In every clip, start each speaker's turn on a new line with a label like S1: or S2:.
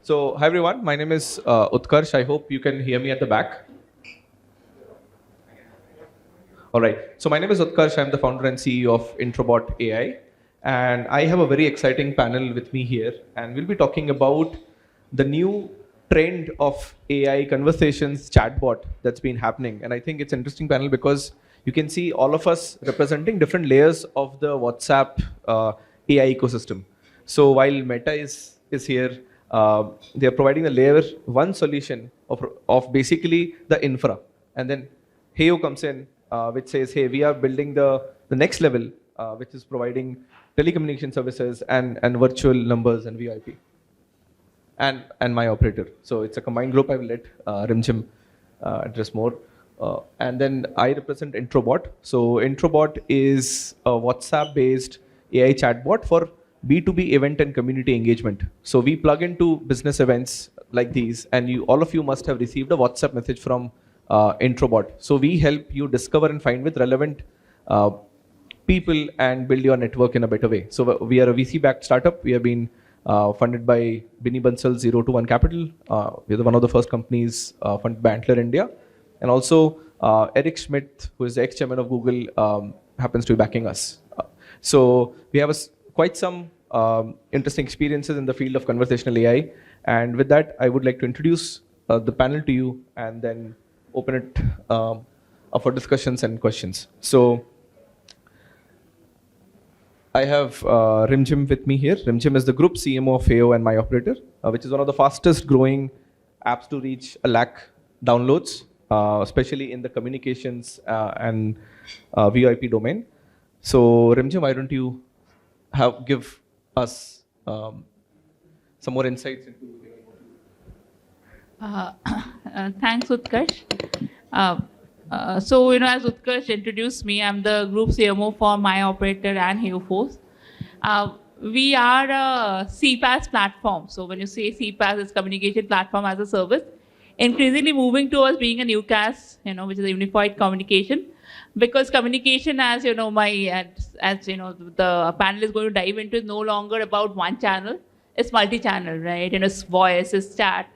S1: Hi everyone, my name is Utkarsh. I hope you can hear me at the back. All right. So my name is Utkarsh. I'm the founder and CEO of Introbot AI, and I have a very exciting panel with me here, and we'll be talking about the new trend of AI conversations chatbot that's been happening. And I think it's an interesting panel because you can see all of us representing different layers of the WhatsApp AI ecosystem. So while Meta is here, they are providing the layer one solution of basically the infra, and then Heyo comes in, which says, hey, we are building the next level, which is providing telecommunication services and virtual numbers and VIP and MyOperator. So it's a combined group. I will let Rimjhim address more. And then I represent Introbot. So Introbot is a WhatsApp-based AI chatbot for B2B event and community engagement. So we plug into business events like these, and all of you must have received a WhatsApp message from Introbot. So we help you discover and find with relevant people and build your network in a better way. So we are a VC-backed startup. We have been funded by Binny Bansal 0 to 1 Capital. We're one of the first companies funded by Antler India. And also Eric Schmidt, who is the ex-chairman of Google, happens to be backing us. So we have quite some interesting experiences in the field of conversational AI. And with that, I would like to introduce the panel to you and then open it up for discussions and questions. So I have Rimjhim with me here. Rimjhim is the group CMO of Heyo and MyOperator, which is one of the fastest growing apps to reach 1 lakh downloads, especially in the communications and VIP domain. So Rimjhim, why don't you give us some more insights into
S2: Thanks, Utkarsh. So, as Utkarsh introduced me, I'm the group CMO for MyOperator and Heyo Force. We are a CPaaS platform. So when you say CPaaS, it's communication platform as a service, increasingly moving towards being a UCaaS, which is a unified communication. Because communication, as the panel is going to dive into, is no longer about one channel. It's multi-channel, right? It's voice, it's chat.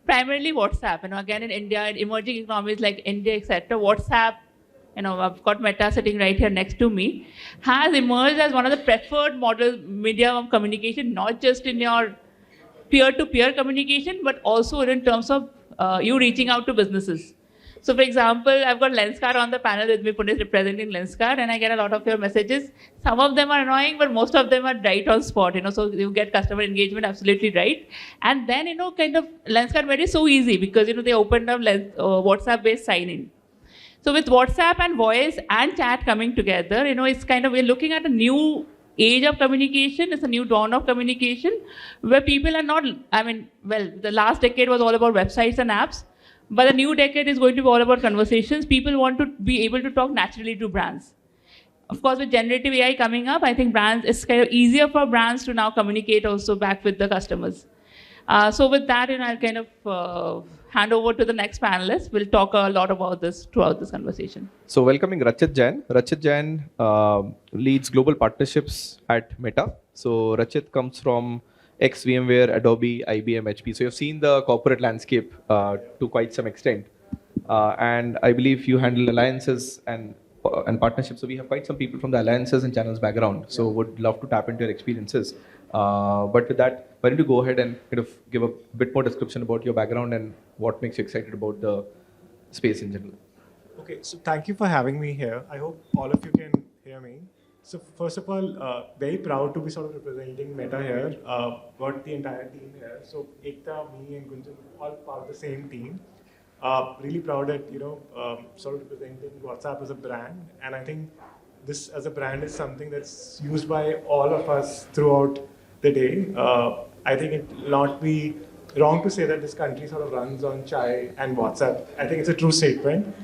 S2: Primarily WhatsApp. Again in India, in emerging economies like India, etc., WhatsApp, I've got Meta sitting right here next to me, has emerged as one of the preferred medium of communication, not just in your peer-to-peer communication, but also in terms of you reaching out to businesses. So, for example, I've got Lenskart on the panel with me. Puneet is representing Lenskart, and I get a lot of your messages. Some of them are annoying, but most of them are right on spot. So you get customer engagement absolutely right. And then kind of Lenskart made it so easy because they opened up WhatsApp-based sign-in. So with WhatsApp and voice and chat coming together, it's kind of we're looking at a new age of communication. It's a new dawn of communication where people are not. The last decade was all about websites and apps. But the new decade is going to be all about conversations. People want to be able to talk naturally to brands. Of course, with generative AI coming up, I think it's kind of easier for brands to now communicate also back with the customers. So with that, I'll kind of hand over to the next panelist. We'll talk a lot about this throughout this conversation.
S1: So welcoming Rachit Jain. Rachit Jain leads global partnerships at Meta. So Rachit comes from ex-VMware, Adobe, IBM, HP. So you've seen the corporate landscape to quite some extent. And I believe you handle alliances and partnerships. So we have quite some people from the alliances and channels background. So would love to tap into your experiences. But with that, why don't you go ahead and kind of give a bit more description about your background and what makes you excited about the space in general.
S3: Okay, so thank you for having me here. I hope all of you can hear me. So first of all, very proud to be sort of representing Meta here. Got the entire team here. So Ekta, me, and Gunjan, all part of the same team. Really proud that sort of representing WhatsApp as a brand, and I think this as a brand is something that's used by all of us throughout the day. I think it will not be wrong to say that this country sort of runs on chai and WhatsApp. I think it's a true statement.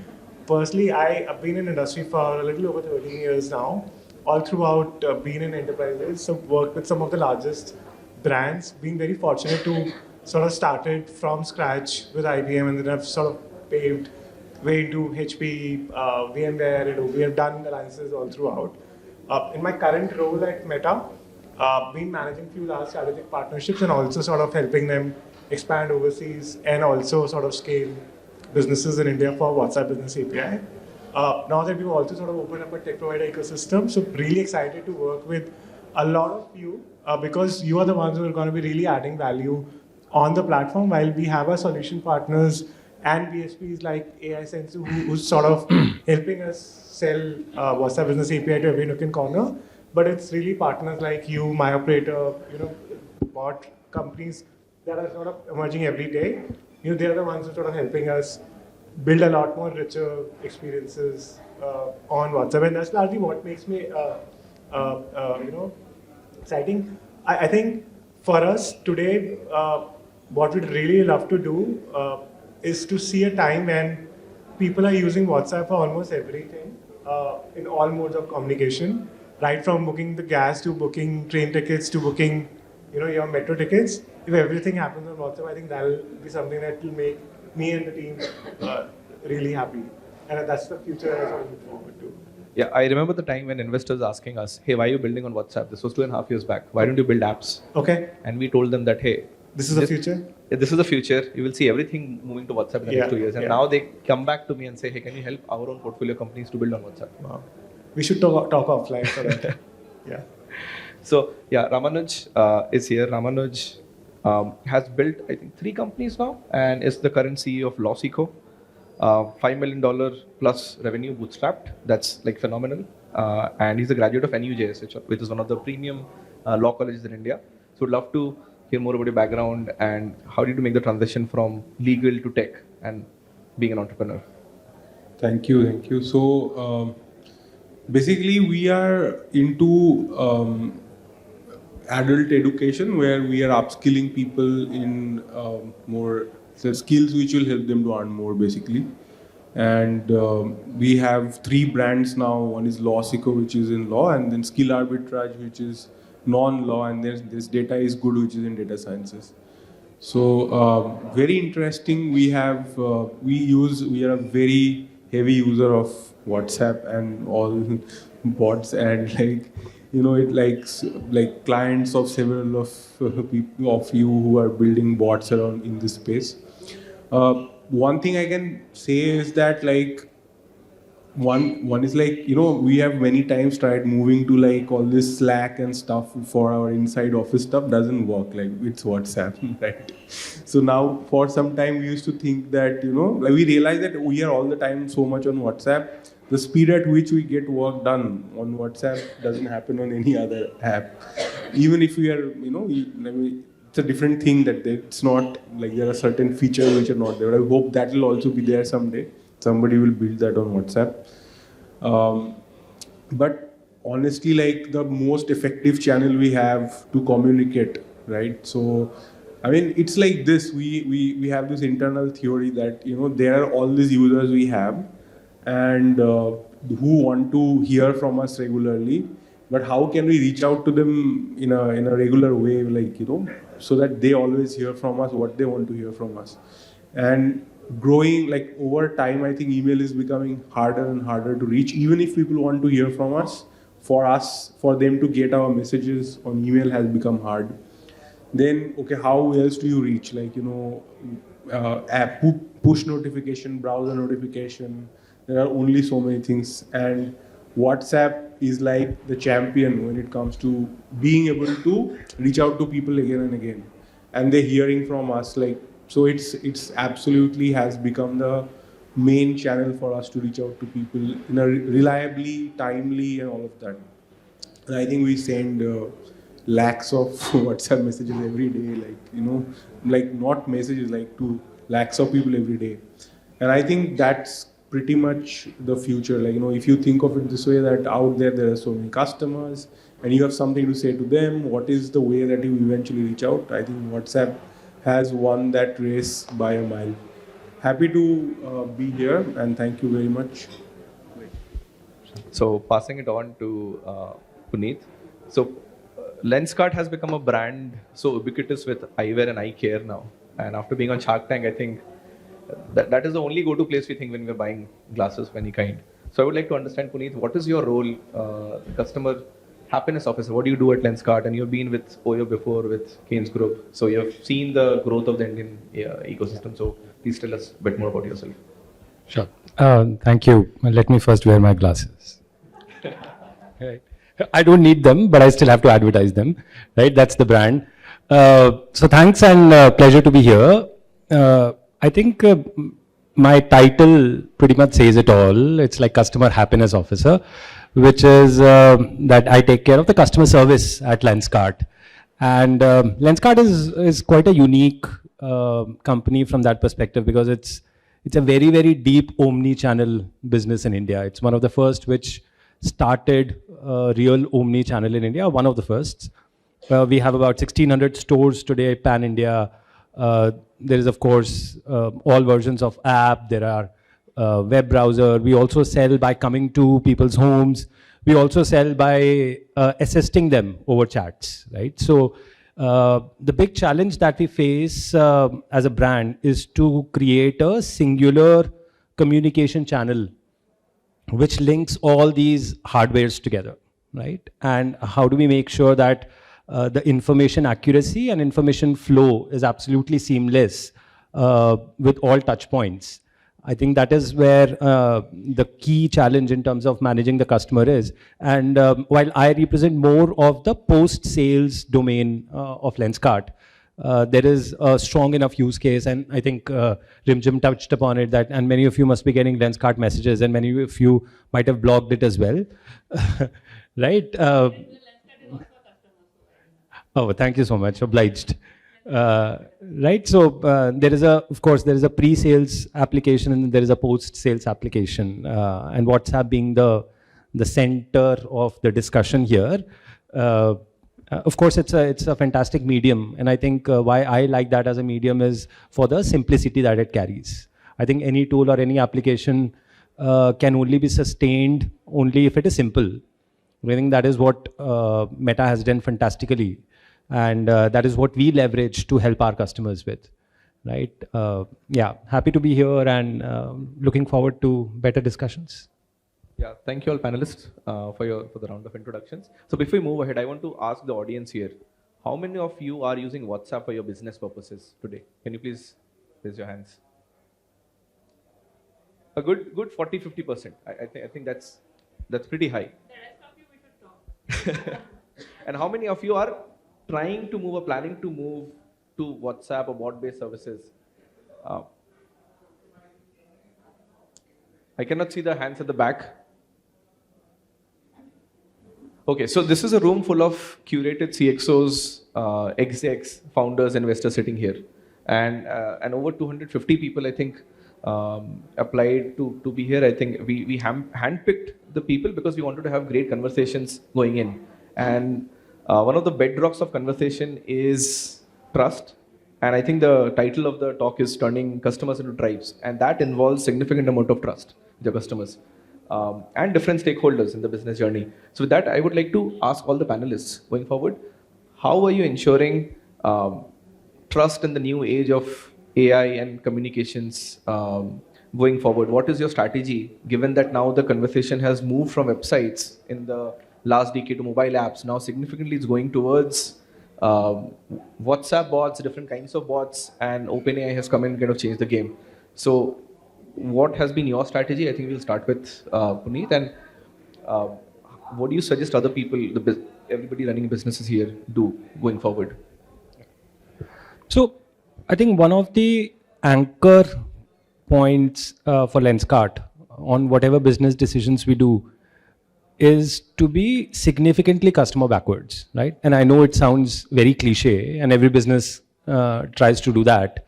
S3: Personally, I've been in industry for a little over 13 years now. All throughout being in enterprises, so worked with some of the largest brands, being very fortunate to sort of started from scratch with IBM and then I've sort of paved way into HP, VMware, we have done alliances all throughout. In my current role at Meta, been managing few large strategic partnerships and also sort of helping them expand overseas and also sort of scale businesses in India for WhatsApp Business API. Now that we've also sort of opened up a tech provider ecosystem, so really excited to work with a lot of you because you are the ones who are going to be really adding value on the platform, while we have our solution partners and BSPs like AI Sense who's sort of helping us sell WhatsApp Business API to every nook and corner. But it's really partners like you, MyOperator, bot companies that are sort of emerging every day. They're the ones who are sort of helping us build a lot more richer experiences on WhatsApp, and that's largely what makes me, exciting. I think for us today, what we'd really love to do is to see a time when people are using WhatsApp for almost everything in all modes of communication, right from booking the gas to booking train tickets to booking, your metro tickets. If everything happens on WhatsApp, I think that'll be something that will make me and the team really happy. And that's the future I sort of look forward to.
S1: Yeah, I remember the time when investors asking us, hey, why are you building on WhatsApp? This was 2.5 years back. Why don't you build apps?
S3: Okay.
S1: And we told them that, hey,
S3: this is the future?
S1: This is the future. You will see everything moving to WhatsApp in the next 2 years. And now they come back to me and say, hey, can you help our own portfolio companies to build on WhatsApp?
S3: Wow. We should talk offline for that. Yeah.
S1: So, Ramanuj is here. Ramanuj has built, I think, 3 companies now and is the current CEO of LawSikho. $5 million plus revenue bootstrapped. That's like phenomenal. And he's a graduate of NUJS, which is one of the premium law colleges in India. So would love to hear more about your background and how did you make the transition from legal to tech and being an entrepreneur?
S4: Thank you. So basically we are into adult education where we are upskilling people in more skills which will help them to earn more basically. And we have 3 brands now. One is LawSikho, which is in law, and then Skill Arbitrage, which is non-law, and there's Data is Good, which is in data sciences. So very interesting. We are a very heavy user of WhatsApp and all bots, and like clients of several of people of you who are building bots around in this space. One thing I can say is that one is we have many times tried moving to all this Slack and stuff for our inside office stuff. Doesn't work. It's WhatsApp, right? So now for some time we used to think that we realize that we are all the time so much on WhatsApp. The speed at which we get work done on WhatsApp doesn't happen on any other app. Even if we are it's a different thing that it's not like there are certain features which are not there. I hope that will also be there someday. Somebody will build that on WhatsApp. But honestly, the most effective channel we have to communicate, right? So, it's like this. We have this internal theory that there are all these users we have, and who want to hear from us regularly. But how can we reach out to them in a regular way, so that they always hear from us what they want to hear from us? And growing over time, I think email is becoming harder and harder to reach. Even if people want to hear from us, for them to get our messages on email has become hard. Then, how else do you reach? App push notification, browser notification. There are only so many things, and WhatsApp is like the champion when it comes to being able to reach out to people again and again, and they're hearing from us. So it's absolutely has become the main channel for us to reach out to people in a reliably, timely, and all of that. And I think we send lakhs of WhatsApp messages every day, not messages, to lakhs of people every day. And I think that's pretty much the future. If you think of it this way, that out there are so many customers and you have something to say to them, what is the way that you eventually reach out? I think WhatsApp has won that race by a mile. Happy to be here, and thank you very much.
S1: So passing it on to Puneet. So Lenskart has become a brand so ubiquitous with eyewear and eye care now. And after being on Shark Tank, I think that is the only go-to place we think when we're buying glasses of any kind. So I would like to understand, Puneet, what is your role? The customer happiness officer. What do you do at Lenskart? And you've been with Oyo before, with Keynes Group. So you've seen the growth of the Indian ecosystem. So please tell us a bit more about yourself.
S5: Sure. Thank you. Let me first wear my glasses. Right. I don't need them, but I still have to advertise them. Right. That's the brand. So thanks and pleasure to be here. I think my title pretty much says it all. It's like customer happiness officer, which is that I take care of the customer service at Lenskart. And Lenskart is quite a unique company from that perspective because it's a very, very deep omni-channel business in India. It's one of the first which started real omni-channel in India, one of the firsts. We have about 1,600 stores today, pan-India. There is, of course, all versions of app. There are web browser. We also sell by coming to people's homes. We also sell by assisting them over chats, right? So the big challenge that we face as a brand is to create a singular communication channel which links all these hardwares together, right? And how do we make sure that the information accuracy and information flow is absolutely seamless with all touch points? I think that is where the key challenge in terms of managing the customer is. And while I represent more of the post-sales domain of Lenskart, there is a strong enough use case, and I think Rimjhim touched upon it, that, and many of you must be getting Lenskart messages, and many of you might have blogged it as well, right? Oh, thank you so much, obliged. Right, so there is of course, there is a pre-sales application and there is a post-sales application, and WhatsApp being the center of the discussion here. Of course, it's a fantastic medium, and I think why I like that as a medium is for the simplicity that it carries. I think any tool or any application can only be sustained only if it is simple. I think that is what Meta has done fantastically, and that is what we leverage to help our customers with, right? Yeah, happy to be here and looking forward to better discussions.
S1: Yeah, thank you all panelists for the round of introductions. So before we move ahead, I want to ask the audience here, how many of you are using WhatsApp for your business purposes today? Can you please raise your hands? A good 40-50%. I think that's pretty high.
S2: The rest of you we should talk.
S1: And how many of you are trying to move or planning to move to WhatsApp or bot-based services? I cannot see the hands at the back. Okay, so this is a room full of curated CXOs, execs, founders, investors sitting here. And over 250 people, I think, applied to be here. I think we handpicked the people because we wanted to have great conversations going in. And one of the bedrocks of conversation is trust. And I think the title of the talk is Turning Customers into Tribes. And that involves significant amount of trust with your customers and different stakeholders in the business journey. So with that, I would like to ask all the panelists going forward, how are you ensuring trust in the new age of AI and communications going forward? What is your strategy, given that now the conversation has moved from websites in the last decade to mobile apps? Now significantly it's going towards WhatsApp bots, different kinds of bots, and OpenAI has come in and kind of changed the game. So what has been your strategy? I think we'll start with Puneet. And what do you suggest other people, everybody running businesses here, do going forward?
S5: So I think one of the anchor points for Lenskart on whatever business decisions we do is to be significantly customer backwards, right? And I know it sounds very cliche, and every business tries to do that,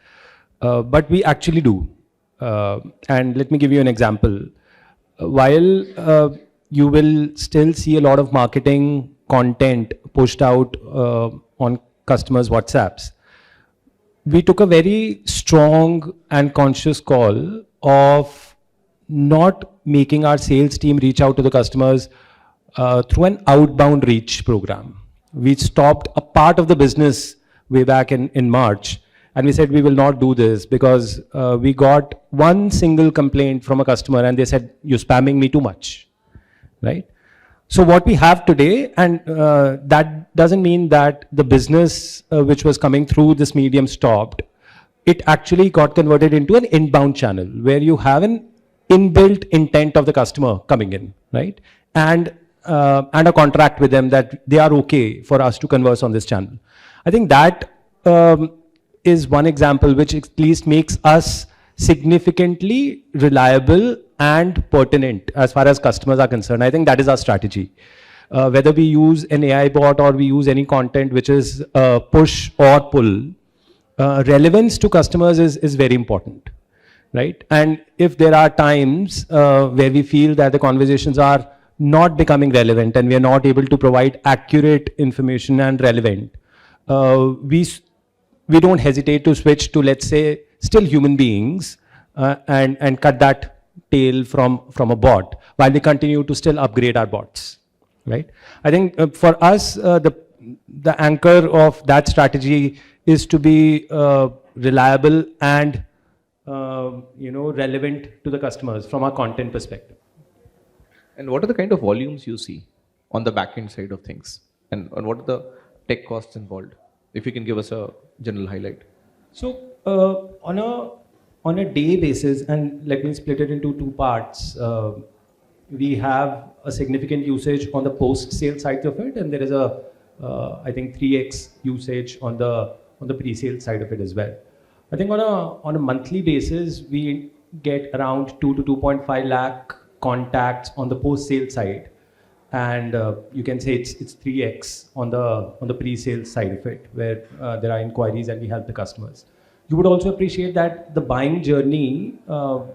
S5: but we actually do. And let me give you an example. While you will still see a lot of marketing content pushed out on customers' WhatsApps, we took a very strong and conscious call of not making our sales team reach out to the customers through an outbound reach program. We stopped a part of the business way back in March, and we said we will not do this because we got one single complaint from a customer and they said, you're spamming me too much, right? So what we have today, and that doesn't mean that the business which was coming through this medium stopped. It actually got converted into an inbound channel where you have an inbuilt intent of the customer coming in, right? And a contract with them that they are okay for us to converse on this channel. I think that is one example which at least makes us significantly reliable and pertinent as far as customers are concerned. I think that is our strategy. Whether we use an AI bot or we use any content which is push or pull, relevance to customers is very important, right? And if there are times where we feel that the conversations are not becoming relevant and we are not able to provide accurate information and relevant, we don't hesitate to switch to, let's say, still human beings and cut that tail from a bot while we continue to still upgrade our bots, right? I think for us, the anchor of that strategy is to be reliable and relevant to the customers from a content perspective.
S1: And what are the kind of volumes you see on the back end side of things? And what are the tech costs involved? If you can give us a general highlight.
S5: So on a day basis, and let me split it into two parts. We have a significant usage on the post-sale side of it, and there is a I think 3x usage on the pre-sale side of it as well. I think on a monthly basis, we get around 2 to 2.5 lakh contacts on the post-sale side, and you can say it's 3x on the pre-sale side of it, where there are inquiries and we help the customers. You would also appreciate that the buying journey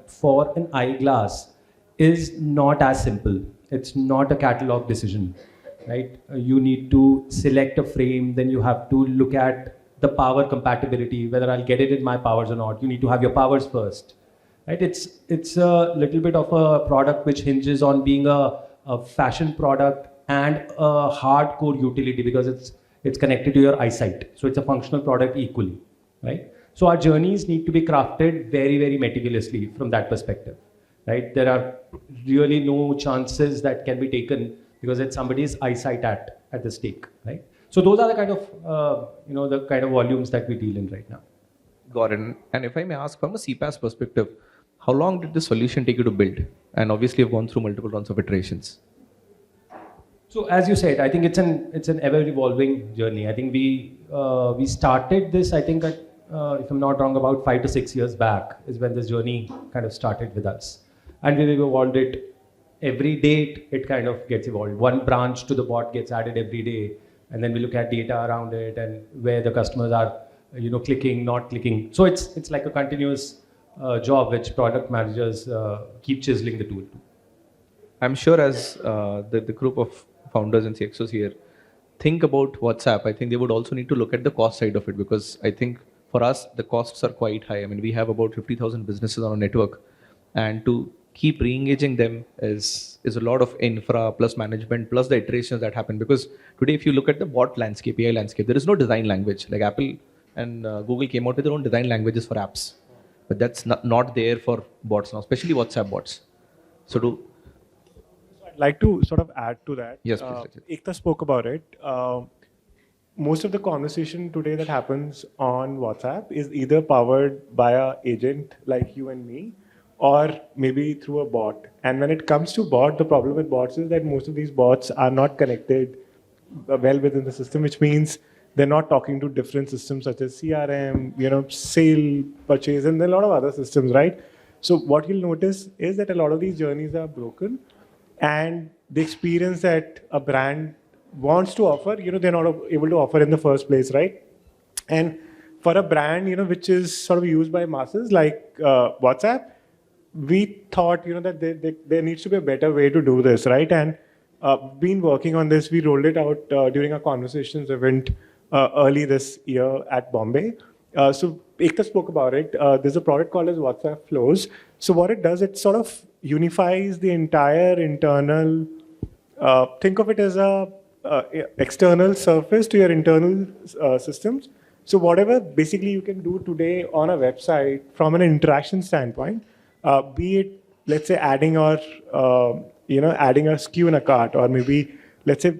S5: for an eyeglass is not as simple. It's not a catalog decision, right? You need to select a frame, then you have to look at the power compatibility, whether I'll get it in my powers or not. You need to have your powers first, right? It's a little bit of a product which hinges on being a fashion product and a hardcore utility because it's connected to your eyesight. So it's a functional product equally, right? So our journeys need to be crafted very, very meticulously from that perspective, right? There are really no chances that can be taken because it's somebody's eyesight at the stake, right? So those are the kind of the kind of volumes that we deal in right now.
S1: Got it. And if I may ask, from a CPaaS perspective, how long did the solution take you to build? And obviously, you've gone through multiple rounds of iterations.
S5: So as you said, I think it's an ever evolving journey. I think we started this, I think, if I'm not wrong, about 5 to 6 years back is when this journey kind of started with us, and we've evolved it every day. It kind of gets evolved. One branch to the bot gets added every day, and then we look at data around it and where the customers are, clicking, not clicking. So it's like a continuous job which product managers keep chiseling the tool.
S1: I'm sure as the group of founders and CXOs here think about WhatsApp, I think they would also need to look at the cost side of it, because I think for us, the costs are quite high. I mean, we have about 50,000 businesses on our network, and to keep re-engaging them is a lot of infra plus management plus the iterations that happen. Because today, if you look at the bot landscape, AI landscape, there is no design language. Like Apple and Google came out with their own design languages for apps, but that's not there for bots now, especially WhatsApp bots. So
S3: I'd like to sort of add to that.
S1: Yes, please.
S3: Ekta spoke about it. Most of the conversation today that happens on WhatsApp is either powered by an agent like you and me, or maybe through a bot. And when it comes to bot, the problem with bots is that most of these bots are not connected well within the system, which means they're not talking to different systems such as CRM, sale, purchase, and a lot of other systems, right? So what you'll notice is that a lot of these journeys are broken, and the experience that a brand wants to offer, they're not able to offer in the first place, right? And for a brand, which is sort of used by masses like WhatsApp, we thought, that there needs to be a better way to do this, right? And been working on this. We rolled it out during a conversations event early this year at Bombay. So Ekta spoke about it. There's a product called as WhatsApp Flows. So what it does, it sort of unifies the entire internal, think of it as a external surface to your internal systems. So whatever basically you can do today on a website from an interaction standpoint, be it, let's say, adding your adding a SKU in a cart, or maybe, let's say,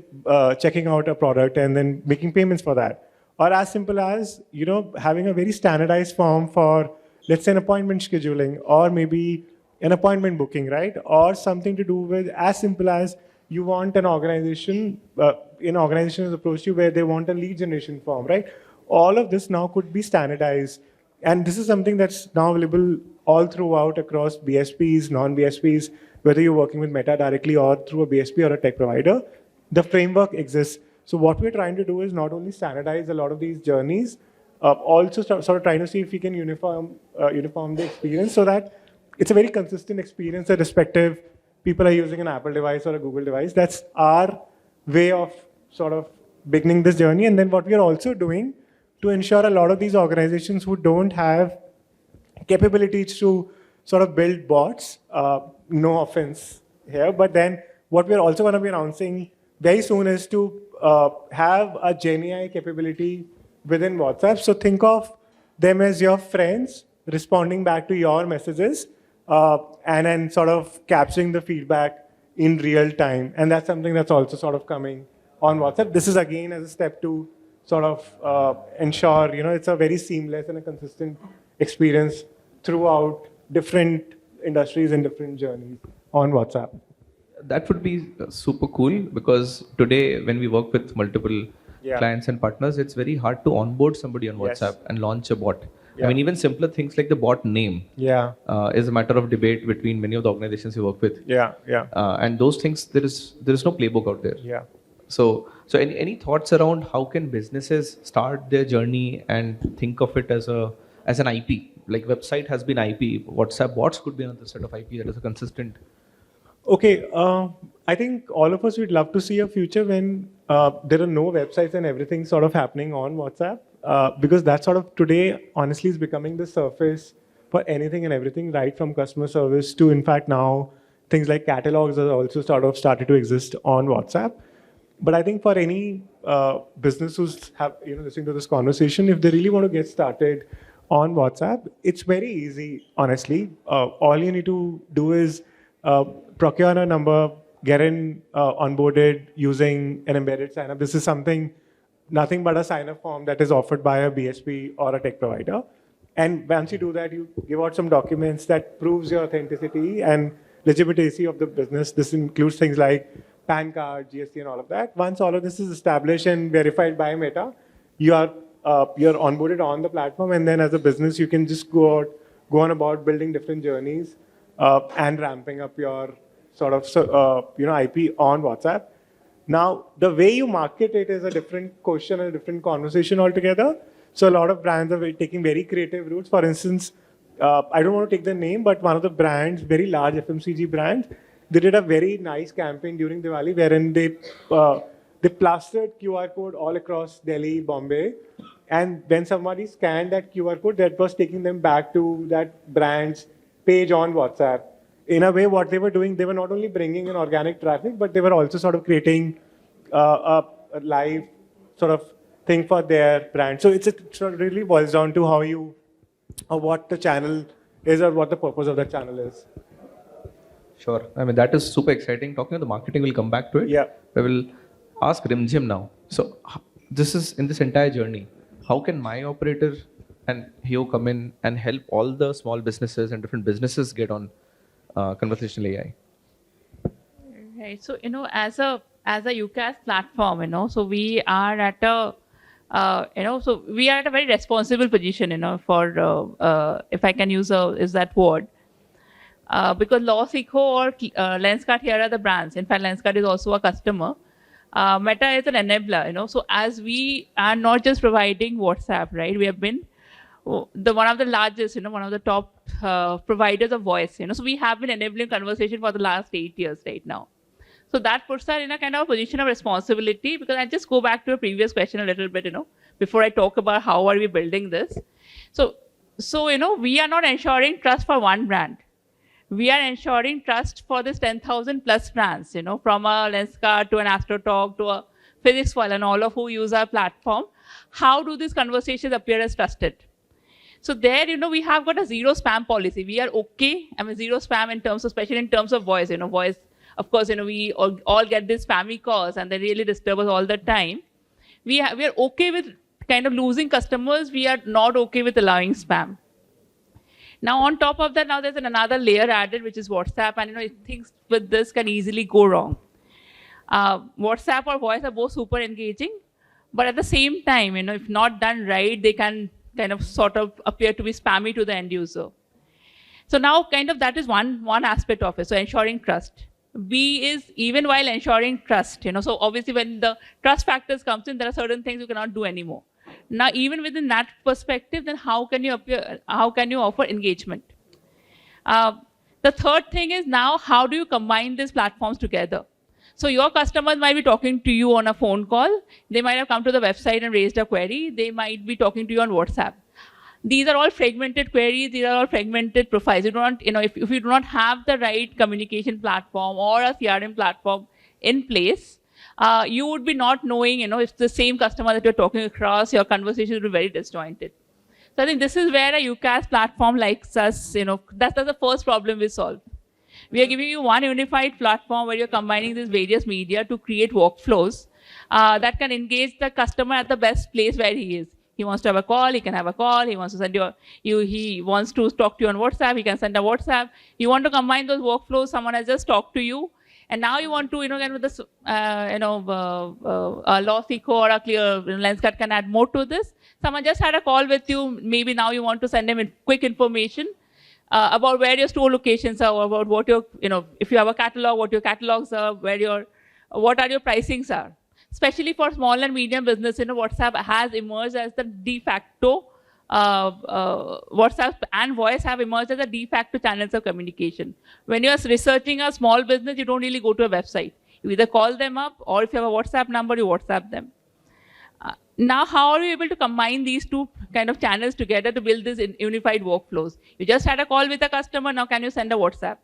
S3: checking out a product and then making payments for that. Or as simple as, having a very standardized form for, let's say, an appointment scheduling, or maybe an appointment booking, right? Or something to do with as simple as you want an organization has approached you where they want a lead generation form, right? All of this now could be standardized. And this is something that's now available all throughout across BSPs, non-BSPs, whether you're working with Meta directly or through a BSP or a tech provider. The framework exists. So what we're trying to do is not only standardize a lot of these journeys, also sort of trying to see if we can uniform the experience so that it's a very consistent experience irrespective people are using an Apple device or a Google device. That's our way of sort of beginning this journey. And then what we are also doing to ensure a lot of these organizations who don't have capabilities to sort of build bots, no offense here, but then what we're also going to be announcing very soon is to have a Gen AI capability within WhatsApp. So think of them as your friends responding back to your messages and then sort of capturing the feedback in real time. And that's something that's also sort of coming on WhatsApp. This is again as a step to sort of ensure, it's a very seamless and a consistent experience throughout different industries and different journeys on WhatsApp.
S1: That would be super cool, because today when we work with multiple clients and partners, it's very hard to onboard somebody on WhatsApp and launch a bot. I mean, even simpler things like the bot name is a matter of debate between many of the organizations we work with. And those things, there is no playbook out there. So any thoughts around how can businesses start their journey and think of it as an IP? Like website has been IP, WhatsApp bots could be another set of IP that is a consistent.
S3: Okay, I think all of us would love to see a future when there are no websites and everything sort of happening on WhatsApp, because that sort of today honestly is becoming the surface for anything and everything, right from customer service to, in fact, now things like catalogs are also sort of started to exist on WhatsApp. But I think for any business who's listening to this conversation, if they really want to get started on WhatsApp, it's very easy, honestly. All you need to do is procure a number, get in onboarded using an embedded sign-up. This is nothing but a sign-up form that is offered by a BSP or a tech provider. And once you do that, you give out some documents that proves your authenticity and legitimacy of the business. This includes things like PAN card, GST, and all of that. Once all of this is established and verified by Meta, you're onboarded on the platform, and then as a business, you can just go on about building different journeys and ramping up your sort of IP on WhatsApp. Now, the way you market it is a different question and a different conversation altogether. So a lot of brands are taking very creative routes. For instance, I don't want to take the name, but one of the brands, very large FMCG brands, they did a very nice campaign during Diwali wherein they plastered QR code all across Delhi, Bombay. And when somebody scanned that QR code, that was taking them back to that brand's page on WhatsApp. In a way, what they were doing, they were not only bringing in organic traffic, but they were also sort of creating a live sort of thing for their brand. So it really boils down to what the channel is or what the purpose of the channel is.
S1: Sure. I mean, that is super exciting. Talking about the marketing, we'll come back to it. I will ask Rimjhim now. So this is in this entire journey, how can MyOperator and Heyo come in and help all the small businesses and different businesses get on conversational AI?
S2: Right. So, as a UCaaS platform, so we are at a we are at a very responsible position, for if I can use that word. Because LawSikho or Lenskart here are the brands. In fact, Lenskart is also a customer. Meta is an enabler, so as we are not just providing WhatsApp, right? We have been one of the largest, one of the top providers of voice, so we have been enabling conversation for the last 8 years right now. So that puts us in a kind of position of responsibility, because I just go back to a previous question a little bit, before I talk about how are we building this. So we are not ensuring trust for one brand. We are ensuring trust for this 10,000 plus brands, from a Lenskart to an AstroTalk to a PhysicsWall and all of who use our platform. How do these conversations appear as trusted? So there, we have got a zero spam policy. We are okay. I mean, zero spam in terms of, especially in terms of voice, voice of course, we all get these spammy calls and they really disturb us all the time. We are okay with kind of losing customers. We are not okay with allowing spam. Now, on top of that, now there's another layer added, which is WhatsApp, and things with this can easily go wrong. WhatsApp or voice are both super engaging, but at the same time, if not done right, they can kind of sort of appear to be spammy to the end user. So now kind of that is one aspect of it. So ensuring trust. B is even while ensuring trust, so obviously when the trust factors comes in, there are certain things you cannot do anymore. Now, even within that perspective, then how can you offer engagement? The third thing is now, how do you combine these platforms together? So your customers might be talking to you on a phone call. They might have come to the website and raised a query. They might be talking to you on WhatsApp. These are all fragmented queries. These are all fragmented profiles. You don't, if you do not have the right communication platform or a CRM platform in place, you would be not knowing, if the same customer that you're talking across, your conversation will be very disjointed. So I think this is where a UCaaS platform like us, that's the first problem we solve. We are giving you one unified platform where you're combining these various media to create workflows that can engage the customer at the best place where he is. He wants to have a call, he can have a call. He wants to send he wants to talk to you on WhatsApp, he can send a WhatsApp. You want to combine those workflows, someone has just talked to you, and now you want to, get with this, LawSikho or a clear Lenskart can add more to this. Someone just had a call with you, maybe now you want to send them quick information about where your store locations are, about what your, if you have a catalog, what your catalogs are, what are your pricings are. Especially for small and medium business, WhatsApp has emerged as the de facto, WhatsApp and voice have emerged as the de facto channels of communication. When you're researching a small business, you don't really go to a website. You either call them up, or if you have a WhatsApp number, you WhatsApp them. Now, how are you able to combine these two kind of channels together to build these unified workflows? You just had a call with a customer, now can you send a WhatsApp?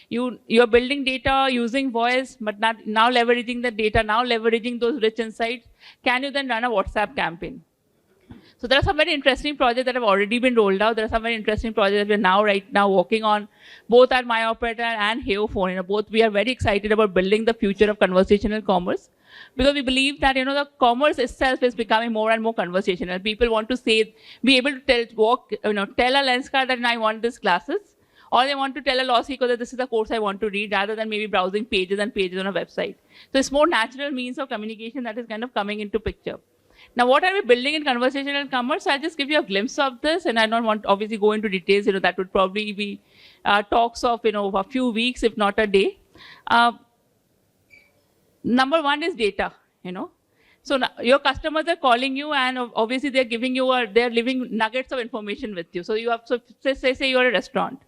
S2: You're building data using voice, but now leveraging the data, now leveraging those rich insights. Can you then run a WhatsApp campaign? So there are some very interesting projects that have already been rolled out. There are some very interesting projects that we're right now working on, both at MyOperator and Heyo Phone. Both we are very excited about building the future of conversational commerce, because we believe that the commerce itself is becoming more and more conversational. People want to be able to tell a Lenskart that I want these glasses. Or they want to tell a LawSikho that this is the course I want to read, rather than maybe browsing pages and pages on a website. So it's more natural means of communication that is kind of coming into picture. Now, what are we building in conversational commerce? I'll just give you a glimpse of this, and I don't want to obviously go into details. That would probably be talks of a few weeks, if not a day. Number one is data. So now your customers are calling you, and obviously they're giving you they're leaving nuggets of information with you. So you have say you're a restaurant.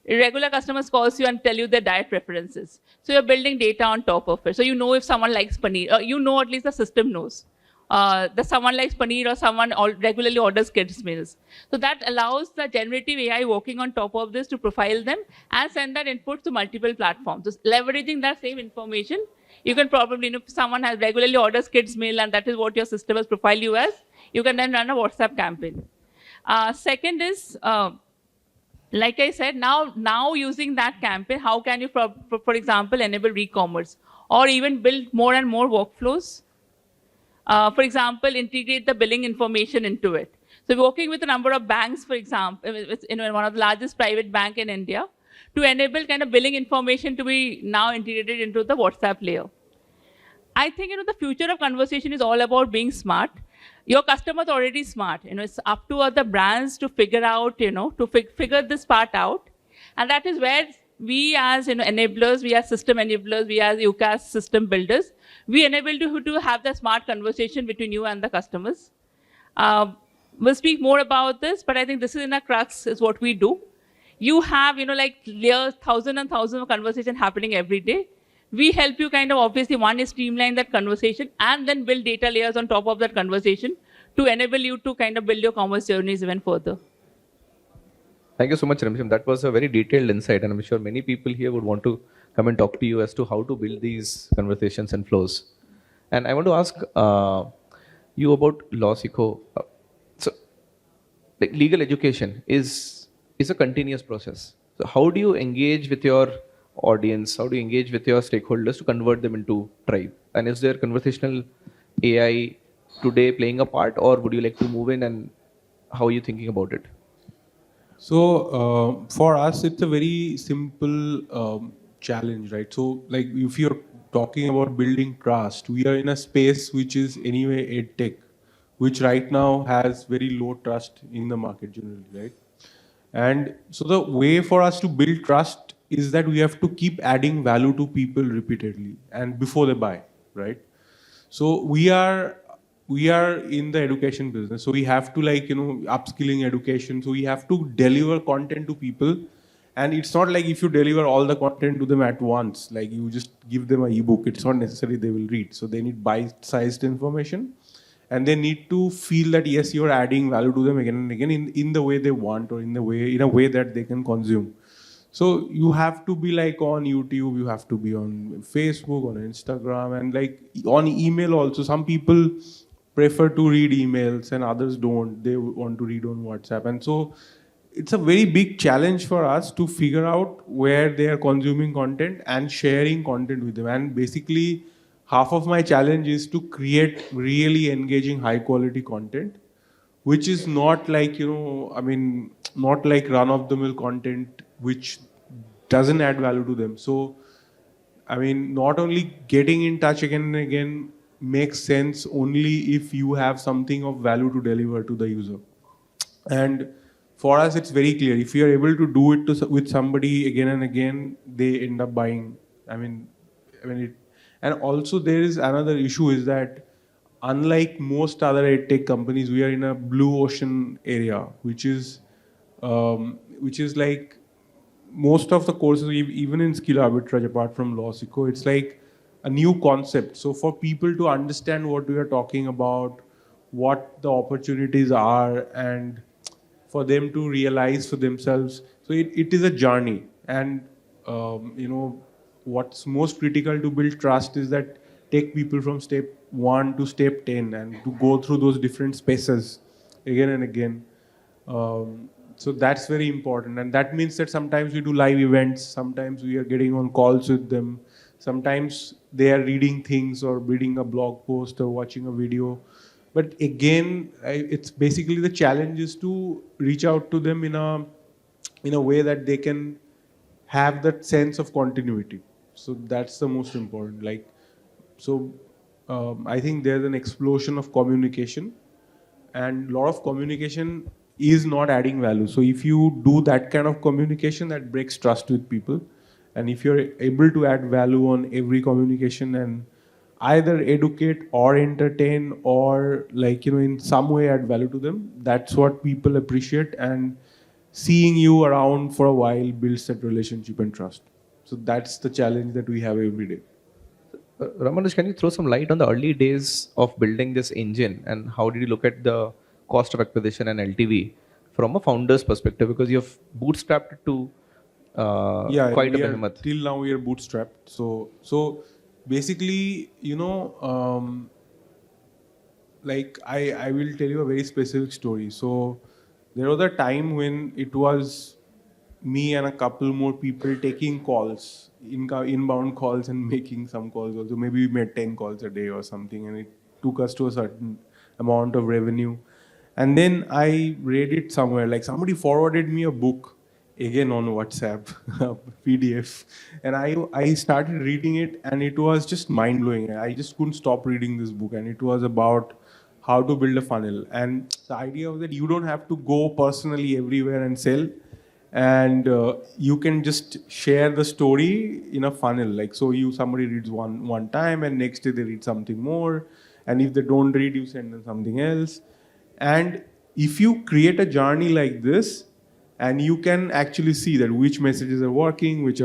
S2: Regular customers calls you and tell you their diet preferences. So you're building data on top of it. So you know if someone likes paneer, at least the system knows that someone likes paneer or someone regularly orders kids meals. So that allows the generative AI working on top of this to profile them and send that input to multiple platforms. So leveraging that same information, you can probably, if someone has regularly orders kids meal and that is what your system has profiled you as, you can then run a WhatsApp campaign. Second is, like I said, now using that campaign, how can you, for example, enable e-commerce or even build more and more workflows? For example, integrate the billing information into it. So working with a number of banks, for example, one of the largest private bank in India, to enable kind of billing information to be now integrated into the WhatsApp layer. I think the future of conversation is all about being smart. Your customer's already smart. It's up to other brands to figure out, to figure this part out. And that is where we as enablers, we as system enablers, we as UCaaS system builders, we enable you to have the smart conversation between you and the customers. We'll speak more about this, but I think this is in a crux is what we do. You have, like layers, thousands and thousands of conversations happening every day. We help you kind of, obviously, one is streamline that conversation and then build data layers on top of that conversation to enable you to kind of build your commerce journeys even further.
S1: Thank you so much, Rimjhim. That was a very detailed insight, and I'm sure many people here would want to come and talk to you as to how to build these conversations and flows. And I want to ask you about LawSikho. So, like legal education is a continuous process. So how do you engage with your audience? How do you engage with your stakeholders to convert them into tribe? And is there conversational AI today playing a part, or would you like to move in, and how are you thinking about it?
S4: So for us, it's a very simple challenge, right? So like if you're talking about building trust, we are in a space which is anyway edtech, which right now has very low trust in the market generally, right? And so the way for us to build trust is that we have to keep adding value to people repeatedly and before they buy, right? So we are in the education business, so we have to upskilling education, so we have to deliver content to people. And it's not like if you deliver all the content to them at once, like you just give them a ebook, it's not necessary they will read. So they need bite-sized information, and they need to feel that yes, you're adding value to them again and again in the way they want, or in a way that they can consume. So you have to be like on YouTube, you have to be on Facebook, on Instagram, and like on email also. Some people prefer to read emails and others don't. They want to read on WhatsApp. And so it's a very big challenge for us to figure out where they are consuming content and sharing content with them. And basically, half of my challenge is to create really engaging, high quality content, which is not like, not like run of the mill content, which doesn't add value to them. So, not only getting in touch again and again makes sense only if you have something of value to deliver to the user. And for us, it's very clear. If you are able to do it with somebody again and again, they end up buying. And also there is another issue is that unlike most other edtech companies, we are in a blue ocean area, which is like most of the courses, even in skill arbitrage, apart from LawSikho, it's like a new concept. So for people to understand what we are talking about, what the opportunities are, and for them to realize for themselves. So it is a journey. And, what's most critical to build trust is that take people from step 1 to step 10 and to go through those different spaces again and again. So that's very important. And that means that sometimes we do live events, sometimes we are getting on calls with them, sometimes they are reading things or reading a blog post or watching a video. But again, it's basically the challenge is to reach out to them in a way that they can have that sense of continuity. So that's the most important. I think there's an explosion of communication, and a lot of communication is not adding value. So if you do that kind of communication, that breaks trust with people. And if you're able to add value on every communication and either educate or entertain or in some way add value to them, that's what people appreciate. And seeing you around for a while builds that relationship and trust. So that's the challenge that we have every day.
S1: Ramanuj, can you throw some light on the early days of building this engine, and how did you look at the cost of acquisition and LTV from a founder's perspective? Because you've bootstrapped it to quite a behemoth.
S4: Till now we are bootstrapped. So basically, I will tell you a very specific story. So there was a time when it was me and a couple more people taking calls, inbound calls, and making some calls also. Maybe we made 10 calls a day or something, and it took us to a certain amount of revenue. And then I read it somewhere, like somebody forwarded me a book, again on WhatsApp, PDF. And I started reading it, and it was just mind-blowing. I just couldn't stop reading this book, and it was about how to build a funnel. And the idea was that you don't have to go personally everywhere and sell, and you can just share the story in a funnel. Like, so somebody reads one time, and next day they read something more, and if they don't read, you send them something else. And if you create a journey like this, and you can actually see that which messages are working, which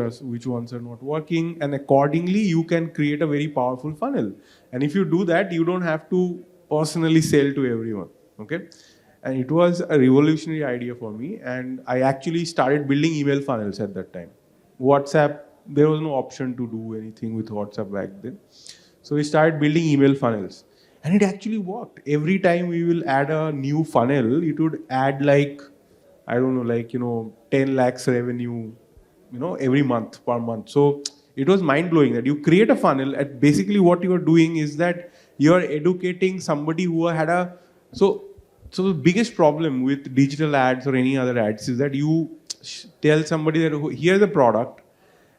S4: ones are not working, and accordingly you can create a very powerful funnel. And if you do that, you don't have to personally sell to everyone. Okay. And it was a revolutionary idea for me. And I actually started building email funnels at that time. WhatsApp, there was no option to do anything with WhatsApp back then. So we started building email funnels. And it actually worked. Every time we will add a new funnel, it would add 10 lakhs revenue every month per month. So it was mind blowing that you create a funnel, and basically what you are doing is that you are educating somebody who had a so the biggest problem with digital ads or any other ads is that you tell somebody that here's a product,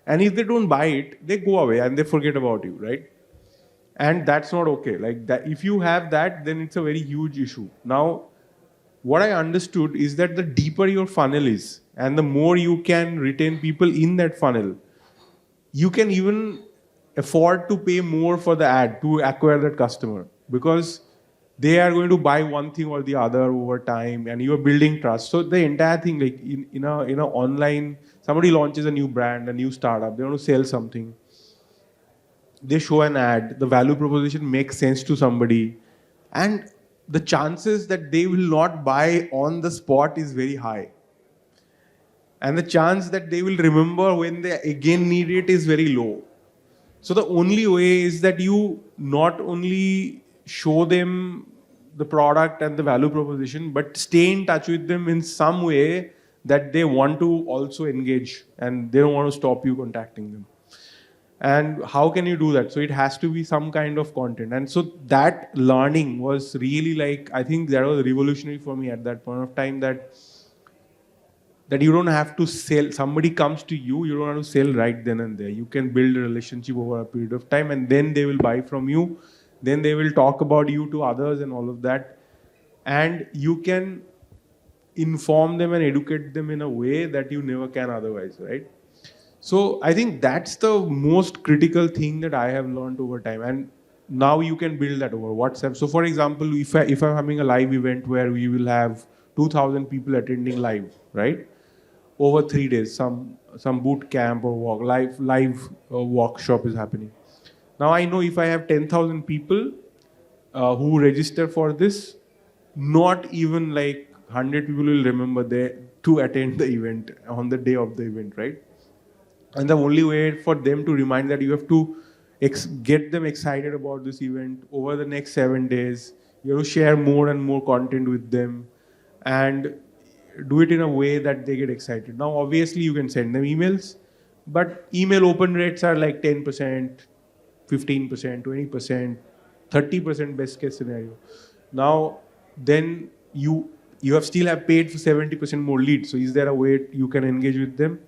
S4: and if they don't buy it, they go away and they forget about you, right? And that's not okay. Like that, if you have that, then it's a very huge issue. Now, what I understood is that the deeper your funnel is, and the more you can retain people in that funnel, you can even afford to pay more for the ad to acquire that customer, because they are going to buy one thing or the other over time, and you are building trust. So the entire thing, like in a online, somebody launches a new brand, a new startup, they want to sell something. They show an ad, the value proposition makes sense to somebody, and the chances that they will not buy on the spot is very high. And the chance that they will remember when they again need it is very low. So the only way is that you not only show them the product and the value proposition, but stay in touch with them in some way that they want to also engage, and they don't want to stop you contacting them. And how can you do that? So it has to be some kind of content. And so that learning was really like, I think that was revolutionary for me at that point of time, that you don't have to sell. Somebody comes to you, you don't have to sell right then and there. You can build a relationship over a period of time, and then they will buy from you. Then they will talk about you to others and all of that. And you can inform them and educate them in a way that you never can otherwise, right? So I think that's the most critical thing that I have learned over time. And now you can build that over WhatsApp. So for example, if I'm having a live event where we will have 2,000 people attending live, right? Over 3 days, some boot camp or live workshop is happening. Now I know if I have 10,000 people who register for this, not even like 100 people will remember to attend the event on the day of the event, right? And the only way for them to remind that, you have to get them excited about this event over the next 7 days. You have to share more and more content with them and do it in a way that they get excited. Now, obviously, you can send them emails, but email open rates are like 10%, 15%, 20%, 30% best case scenario. Now, then you still have paid for 70% more leads. So is there a way you can engage with them?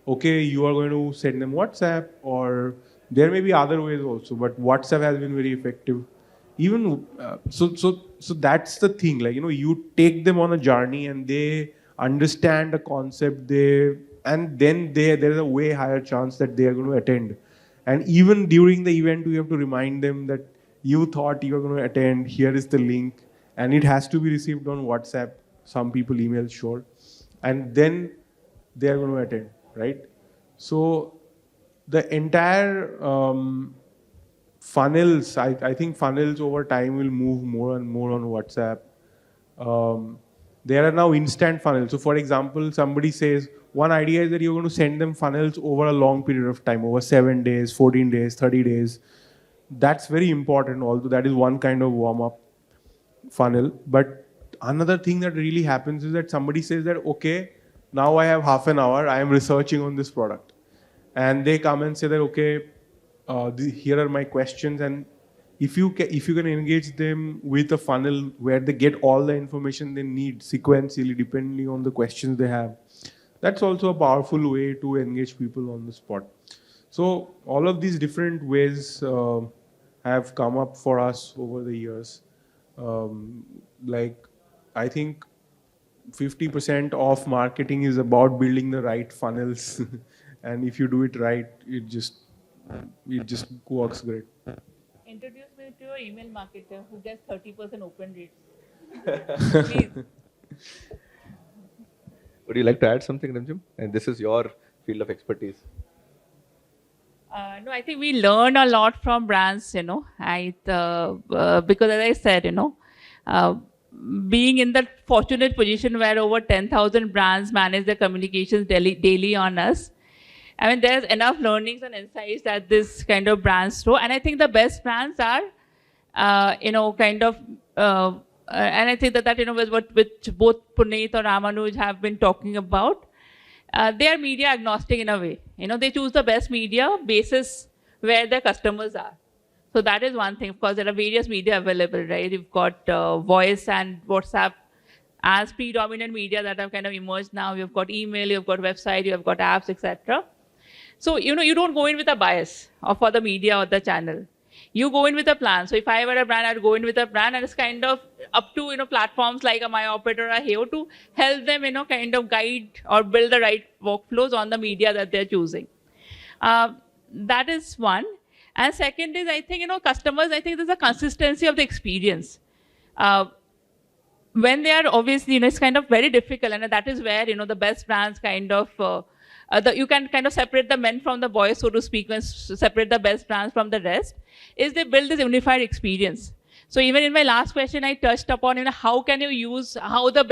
S4: Okay, you are going to send them WhatsApp, or there may be other ways also, but WhatsApp has been very effective. Even so that's the thing. Like, you take them on a journey and they understand the concept. And then there is a way higher chance that they are going to attend. And even during the event, we have to remind them that you thought you were going to attend. Here is the link, and it has to be received on WhatsApp. Some people email, sure, and then they are going to attend. Right? So the entire funnels, I think funnels over time will move more and more on WhatsApp. There are now instant funnels. So for example, somebody says, one idea is that you're going to send them funnels over a long period of time, over 7 days, 14 days, 30 days. That's very important, although that is one kind of warm-up funnel. But another thing that really happens is that somebody says that, okay, now I have half an hour, I am researching on this product. And they come and say that, okay, here are my questions. And if you can engage them with a funnel where they get all the information they need sequentially, depending on the questions they have, that's also a powerful way to engage people on the spot. So all of these different ways have come up for us over the years. I think 50% of marketing is about building the right funnels. And if you do it right, it just works great.
S2: Introduce me to your email marketer who gets 30% open rates. Please.
S1: Would you like to add something, Rimjhim? And this is your field of expertise.
S2: No, I think we learn a lot from brands, because as I said, being in that fortunate position where over 10,000 brands manage their communications daily on us. I mean, there's enough learnings and insights that this kind of brands throw. And I think the best brands are, and I think that was what which both Puneet or Ramanuj have been talking about. they are media agnostic in a way. They choose the best media basis where their customers are. So that is one thing. Of course, there are various media available, right? You've got voice and WhatsApp as predominant media that have kind of emerged now. You've got email, you've got website, you've got apps, etc. So, you don't go in with a bias for the media or the channel. You go in with a plan. So if I were a brand, I'd go in with a plan, and it's kind of up to, platforms like a MyOperator or Heyo to help them, kind of guide or build the right workflows on the media that they're choosing. That is one. And second is, I think, customers, I think there's a consistency of the experience. When they are obviously, it's kind of very difficult, and that is where, the best brands kind of, you can kind of separate the men from the boys, so to speak, and separate the best brands from the rest, is they build this unified experience. So even in my last question, I touched upon, how can you use, how the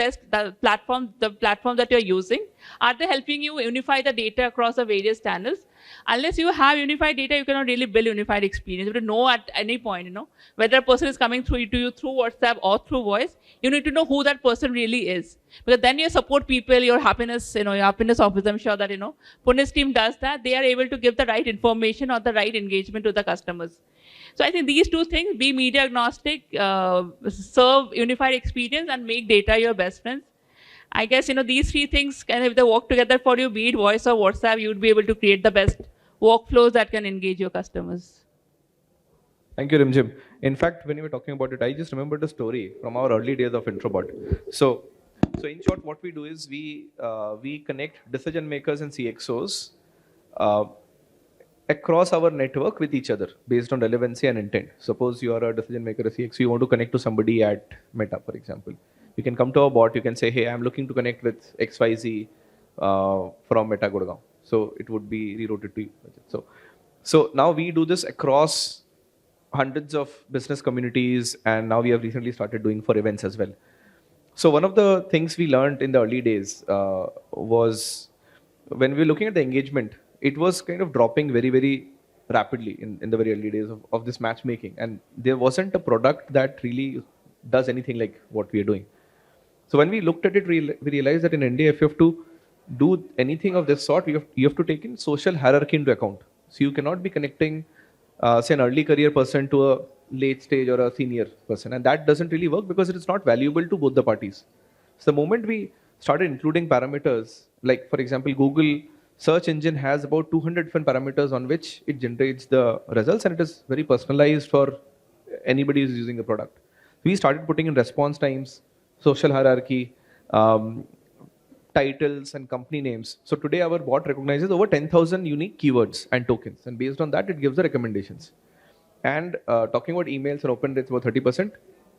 S2: platform that you're using, are they helping you unify the data across the various channels? Unless you have unified data, you cannot really build unified experience. You have to know at any point, whether a person is coming to you through WhatsApp or through voice, you need to know who that person really is. Because then you support people, your happiness, your happiness officer, I'm sure that, Puneet's team does that. They are able to give the right information or the right engagement to the customers. So I think these two things, be media agnostic, serve unified experience, and make data your best friends. I guess, these three things, if they work together for you, be it voice or WhatsApp, you'd be able to create the best workflows that can engage your customers.
S1: Thank you, Rimjhim. In fact, when you were talking about it, I just remembered a story from our early days of Introbot. So in short, what we do is we connect decision makers and CXOs across our network with each other based on relevancy and intent. Suppose you are a decision maker, a CXO, you want to connect to somebody at Meta, for example. You can come to our bot, you can say, hey, I'm looking to connect with XYZ from Meta Gurgaon. So it would be rerouted to you. So now we do this across hundreds of business communities, and now we have recently started doing for events as well. So one of the things we learned in the early days was when we were looking at the engagement, it was kind of dropping very, very rapidly in the very early days of this matchmaking. And there wasn't a product that really does anything like what we are doing. So when we looked at it, we realized that in India, if you have to do anything of this sort, you have to take in social hierarchy into account. So you cannot be connecting, say, an early career person to a late stage or a senior person. And that doesn't really work because it is not valuable to both the parties. So the moment we started including parameters, like for example, Google search engine has about 200 different parameters on which it generates the results, and it is very personalized for anybody who's using the product. We started putting in response times, social hierarchy, titles, and company names. So today our bot recognizes over 10,000 unique keywords and tokens, and based on that, it gives the recommendations. And talking about emails and open rates, about 30%.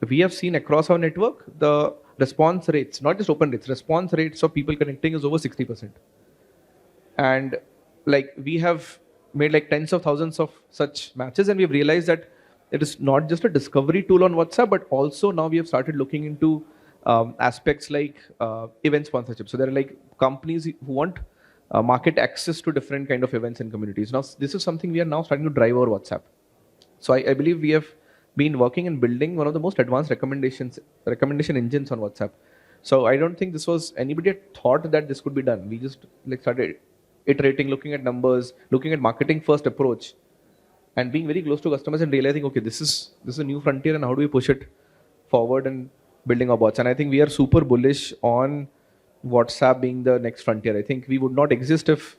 S1: We have seen across our network, the response rates, not just open rates, response rates of people connecting is over 60%. And like we have made like tens of thousands of such matches, and we've realized that it is not just a discovery tool on WhatsApp, but also now we have started looking into aspects like event sponsorship. So there are like companies who want market access to different kind of events and communities. Now this is something we are now starting to drive over WhatsApp. So I believe we have been working and building one of the most advanced recommendation engines on WhatsApp. So I don't think this was anybody had thought that this could be done. We just like started iterating, looking at numbers, looking at marketing first approach, and being very close to customers and realizing, okay, this is a new frontier, and how do we push it forward and building our bots. And I think we are super bullish on WhatsApp being the next frontier. I think we would not exist if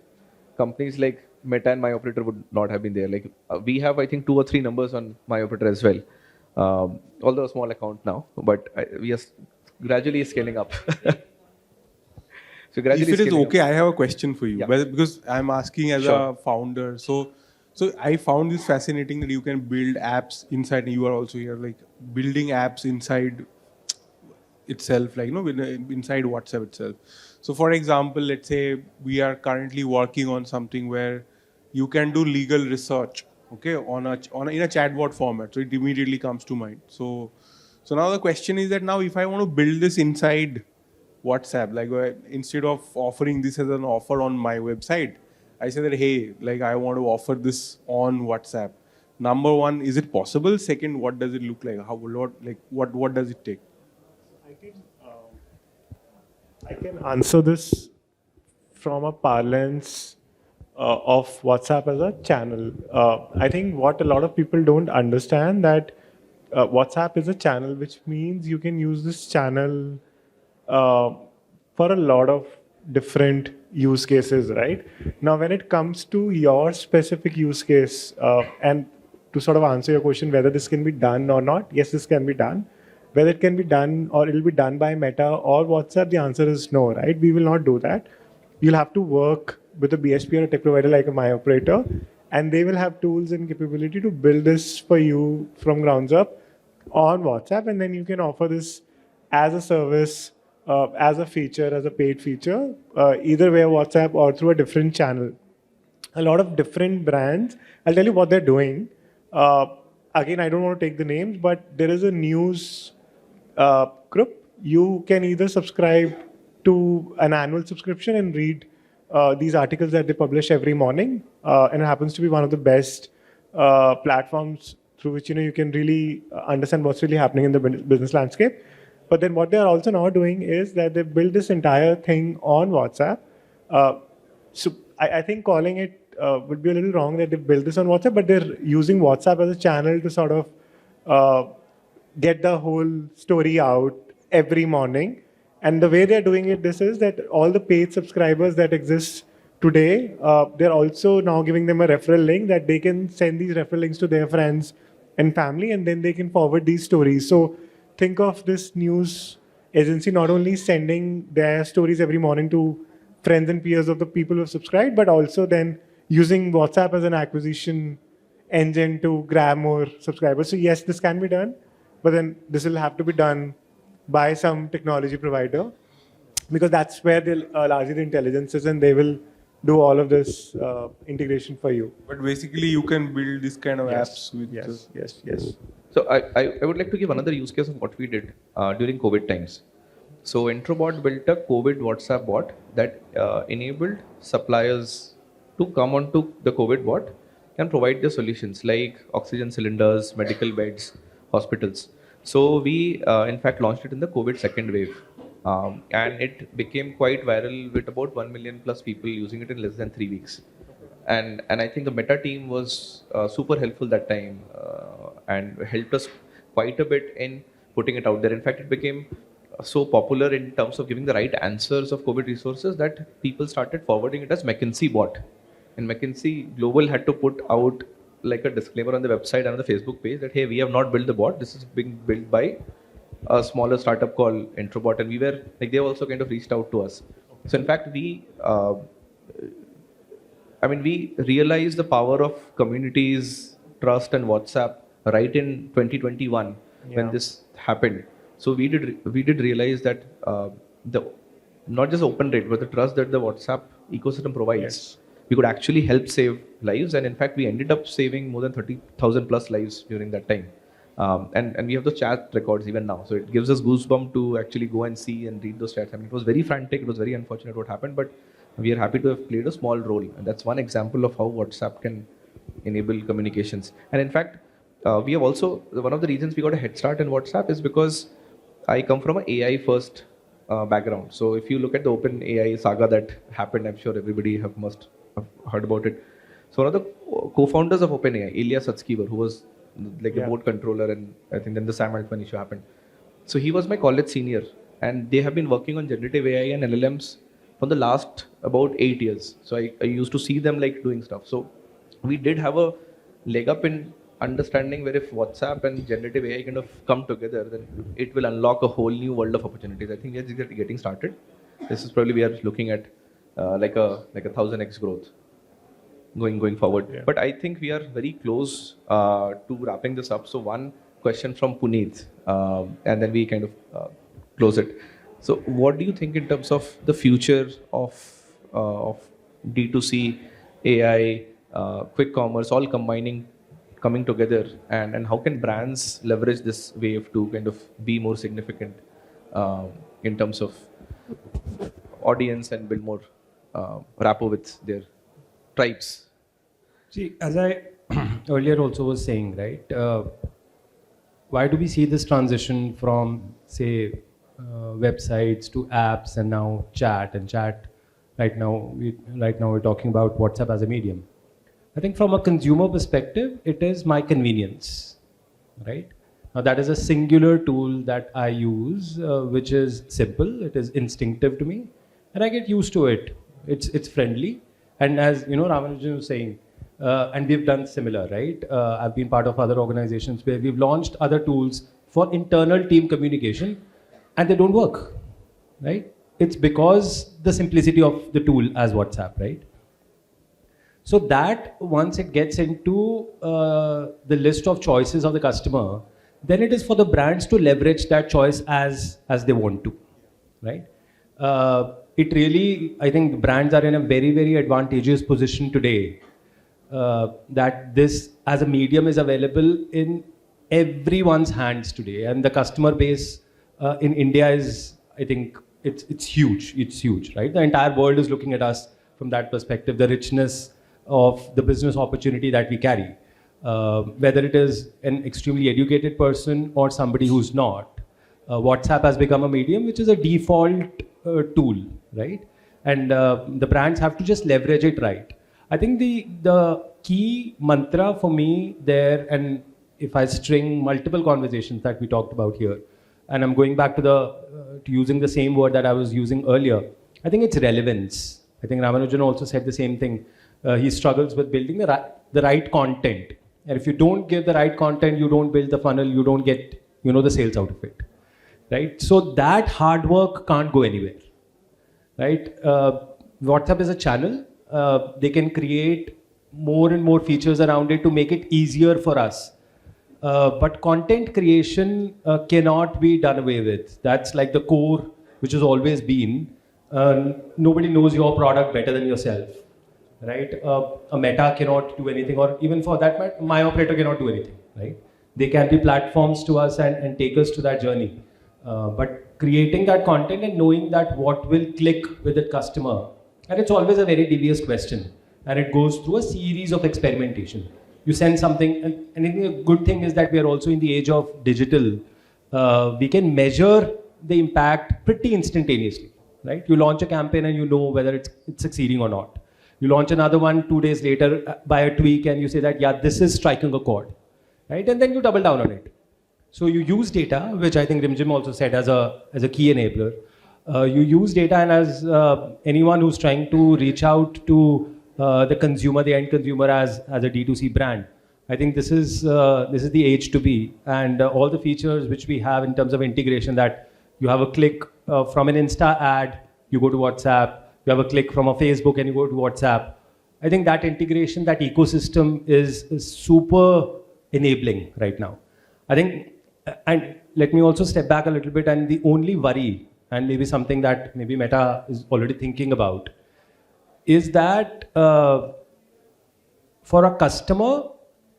S1: companies like Meta and MyOperator would not have been there. Like we have, I think, 2 or 3 numbers on MyOperator as well, although a small account now, but we are gradually scaling up.
S4: So if it is okay, I have a question for you.
S1: Yeah.
S4: Because I'm asking as a founder. So I found this fascinating that you can build apps inside, and you are also here, like building apps inside itself, like inside WhatsApp itself. So for example, let's say we are currently working on something where you can do legal research, okay, in a chatbot format. So it immediately comes to mind. So now the question is that now if I want to build this inside WhatsApp, like instead of offering this as an offer on my website, I say that, hey, like I want to offer this on WhatsApp. Number one, is it possible? Second, what does it look like? What does it take?
S3: I can answer this from a parlance of WhatsApp as a channel. I think what a lot of people don't understand that WhatsApp is a channel, which means you can use this channel uh, for a lot of different use cases, right? Now, when it comes to your specific use case, and to sort of answer your question whether this can be done or not, yes, this can be done. Whether it can be done or it will be done by Meta or WhatsApp, the answer is no, right? We will not do that. You'll have to work with a BSP or a tech provider like a MyOperator, and they will have tools and capability to build this for you from grounds up on WhatsApp, and then you can offer this as a service, as a feature, as a paid feature, either via WhatsApp or through a different channel. A lot of different brands, I'll tell you what they're doing. Again, I don't want to take the names, but there is a news group. You can either subscribe to an annual subscription and read these articles that they publish every morning, and it happens to be one of the best platforms through which you can really understand what's really happening in the business landscape. But then what they are also now doing is that they built this entire thing on WhatsApp. So I think calling it would be a little wrong that they built this on WhatsApp, but they're using WhatsApp as a channel to sort of get the whole story out every morning. And the way they're doing it, this is that all the paid subscribers that exist today, they're also now giving them a referral link that they can send these referral links to their friends and family, and then they can forward these stories. So think of this news agency not only sending their stories every morning to friends and peers of the people who have subscribed, but also then using WhatsApp as an acquisition engine to grab more subscribers. So yes, this can be done, but then this will have to be done by some technology provider, because that's where largely the intelligence is, and they will do all of this integration for you.
S4: But basically, you can build this kind of apps with.
S3: Yes.
S1: So I would like to give another use case of what we did during COVID times. So Introbot built a COVID WhatsApp bot that enabled suppliers to come onto the COVID bot and provide their solutions like oxygen cylinders, medical beds, hospitals. So we in fact launched it in the COVID second wave. And it became quite viral with about 1 million plus people using it in less than 3 weeks. And I think the Meta team was super helpful that time and helped us quite a bit in putting it out there. In fact, it became so popular in terms of giving the right answers of COVID resources that people started forwarding it as McKinsey bot. And McKinsey Global had to put out like a disclaimer on the website and on the Facebook page that, hey, we have not built the bot. This is being built by a smaller startup called Introbot, and we were like, they also kind of reached out to us. So in fact, we realized the power of communities, trust, and WhatsApp right in 2021 when this happened. So we did realize that the not just open rate, but the trust that the WhatsApp ecosystem provides, we could actually help save lives, and in fact, we ended up saving more than 30,000 plus lives during that time. And we have the chat records even now. So it gives us goosebumps to actually go and see and read those chats. I mean, it was very frantic. It was very unfortunate what happened, but we are happy to have played a small role. And that's one example of how WhatsApp can enable communications. And in fact, we have also, one of the reasons we got a head start in WhatsApp is because I come from an AI first background. So if you look at the open AI saga that happened, I'm sure everybody must have heard about it. So one of the co-founders of OpenAI, Ilya Sutskever, who was like the board controller, and I think then the Sam Altman issue happened. So he was my college senior, and they have been working on generative AI and LLMs for the last about 8 years. So I used to see them like doing stuff. So we did have a leg up in understanding where if WhatsApp and generative AI kind of come together, then it will unlock a whole new world of opportunities. I think we are just getting started. This is probably we are looking at like a 1000x growth going forward. But I think we are very close to wrapping this up. So one question from Puneet, and then we kind of close it. So what do you think in terms of the future of D2C, AI, quick commerce, all coming together, and how can brands leverage this wave to kind of be more significant in terms of audience and build more rapport with their tribes?
S5: See, as I earlier also was saying, right, why do we see this transition from, say, websites to apps and now chat, and chat right now we're talking about WhatsApp as a medium. I think from a consumer perspective, it is my convenience, right? Now that is a singular tool that I use, which is simple, it is instinctive to me, and I get used to it. It's friendly, and as you know, Ramanuj was saying, and we've done similar, right? I've been part of other organizations where we've launched other tools for internal team communication, and they don't work, right? It's because the simplicity of the tool as WhatsApp, right? So that once it gets into the list of choices of the customer, then it is for the brands to leverage that choice as they want to, right? It really, I think brands are in a very, very advantageous position today that this as a medium is available in everyone's hands today, and the customer base in India is, I think, it's huge, right? The entire world is looking at us from that perspective, the richness of the business opportunity that we carry, whether it is an extremely educated person or somebody who's not. WhatsApp has become a medium which is a default tool, right? And the brands have to just leverage it right. I think the key mantra for me there, and if I string multiple conversations that we talked about here, and I'm going back to using the same word that I was using earlier, I think it's relevance. I think Ramanujan also said the same thing. He struggles with building the right content. And if you don't give the right content, you don't build the funnel, you don't get, the sales out of it, right? So that hard work can't go anywhere, right? WhatsApp is a channel. They can create more and more features around it to make it easier for us. But content creation cannot be done away with. That's like the core, which has always been. Nobody knows your product better than yourself, right? A Meta cannot do anything, or even for that matter, MyOperator cannot do anything, right? They can be platforms to us and take us to that journey. But creating that content and knowing that what will click with the customer, and it's always a very devious question, and it goes through a series of experimentation. You send something, and I think a good thing is that we are also in the age of digital. We can measure the impact pretty instantaneously, right? You launch a campaign and you know whether it's succeeding or not. You launch another one 2 days later by a tweak and you say that, yeah, this is striking a chord, right? And then you double down on it. So you use data, which I think Rimjhim also said as a key enabler. You use data, and as anyone who's trying to reach out to the consumer, the end consumer as a D2C brand, I think this is the age to be. And all the features which we have in terms of integration, that you have a click from an Insta ad, you go to WhatsApp, you have a click from a Facebook and you go to WhatsApp. I think that integration, that ecosystem is super enabling right now. I think, and let me also step back a little bit, and the only worry, and maybe something that maybe Meta is already thinking about, is that for a customer,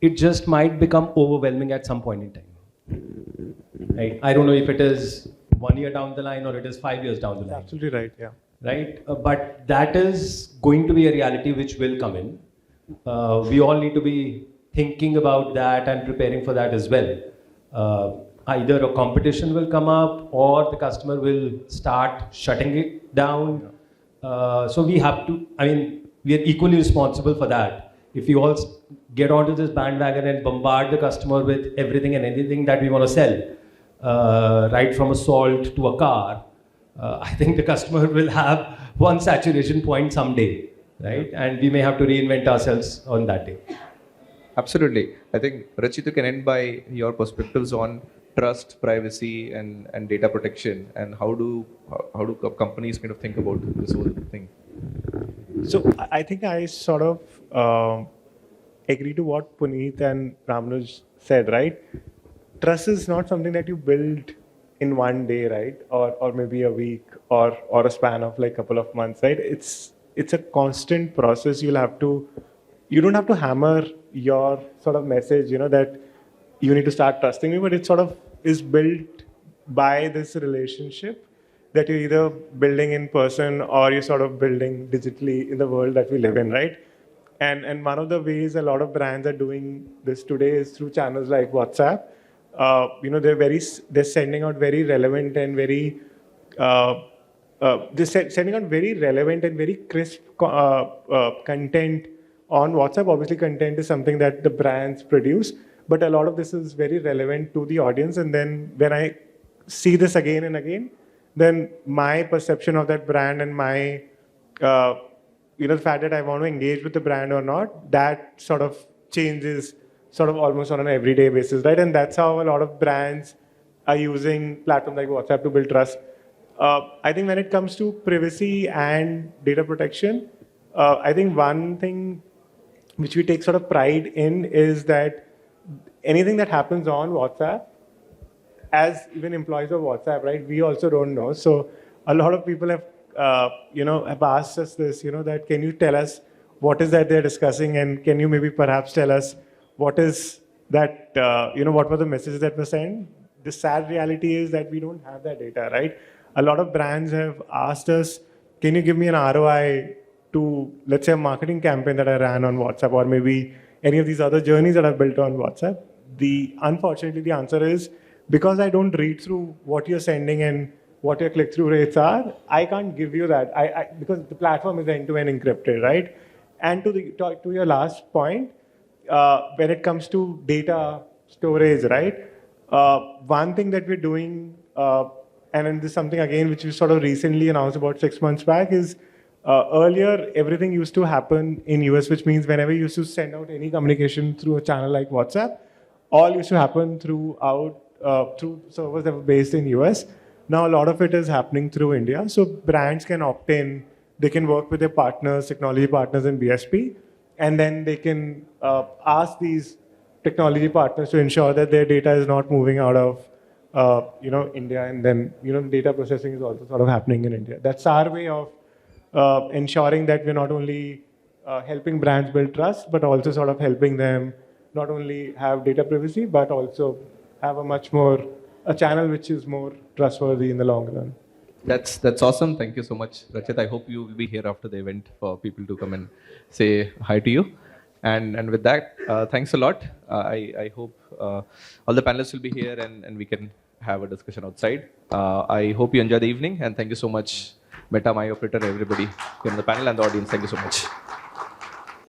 S5: it just might become overwhelming at some point in time. Right? I don't know if it is 1 year down the line or it is 5 years down the line.
S3: Absolutely right, yeah.
S5: Right? But that is going to be a reality which will come in. We all need to be thinking about that and preparing for that as well. Either a competition will come up or the customer will start shutting it down. So we have to, we are equally responsible for that. If we all get onto this bandwagon and bombard the customer with everything and anything that we want to sell, right from a salt to a car, I think the customer will have one saturation point someday, right? And we may have to reinvent ourselves on that day.
S1: Absolutely. I think, Rachit, you can end by your perspectives on trust, privacy, and data protection, and how do companies kind of think about this whole thing?
S3: So I think I sort of agree to what Puneet and Ramanuj said, right? Trust is not something that you build in one day, right? Or maybe a week or a span of like a couple of months, right? It's a constant process. You don't have to hammer your sort of message, that you need to start trusting me, but it sort of is built by this relationship that you're either building in person or you're sort of building digitally in the world that we live in, right? And one of the ways a lot of brands are doing this today is through channels like WhatsApp. They're sending out very relevant and very sending out very relevant and very crisp content on WhatsApp. Obviously, content is something that the brands produce, but a lot of this is very relevant to the audience. And then when I see this again and again, then my perception of that brand and my, the fact that I want to engage with the brand or not, that sort of changes sort of almost on an everyday basis, right? And that's how a lot of brands are using platforms like WhatsApp to build trust. I think when it comes to privacy and data protection, I think one thing which we take sort of pride in is that anything that happens on WhatsApp, as even employees of WhatsApp, right, we also don't know. So a lot of people have, have asked us this, that can you tell us what is that they're discussing, and can you maybe perhaps tell us what is that, what were the messages that were sent? The sad reality is that we don't have that data, right? A lot of brands have asked us, can you give me an ROI to, let's say, a marketing campaign that I ran on WhatsApp, or maybe any of these other journeys that I've built on WhatsApp? Unfortunately, the answer is, because I don't read through what you're sending and what your click-through rates are, I can't give you that. Because the platform is end-to-end encrypted, right? And to your last point, when it comes to data storage, right? One thing that we're doing, and then this is something again which we sort of recently announced about 6 months back, is earlier everything used to happen in US, which means whenever you used to send out any communication through a channel like WhatsApp, all used to happen through servers that were based in US. Now a lot of it is happening through India. So brands can opt in, they can work with their partners, technology partners in BSP, and then they can ask these technology partners to ensure that their data is not moving out of India, and then data processing is also sort of happening in India. That's our way of ensuring that we're not only helping brands build trust, but also sort of helping them not only have data privacy, but also have a channel which is more trustworthy in the long run.
S1: That's awesome. Thank you so much, Rachit. I hope you will be here after the event for people to come and say hi to you. And with that, thanks a lot. I hope all the panelists will be here and we can have a discussion outside. I hope you enjoy the evening, and thank you so much, Meta MyOperator, everybody here on the panel and the audience. Thank you so much.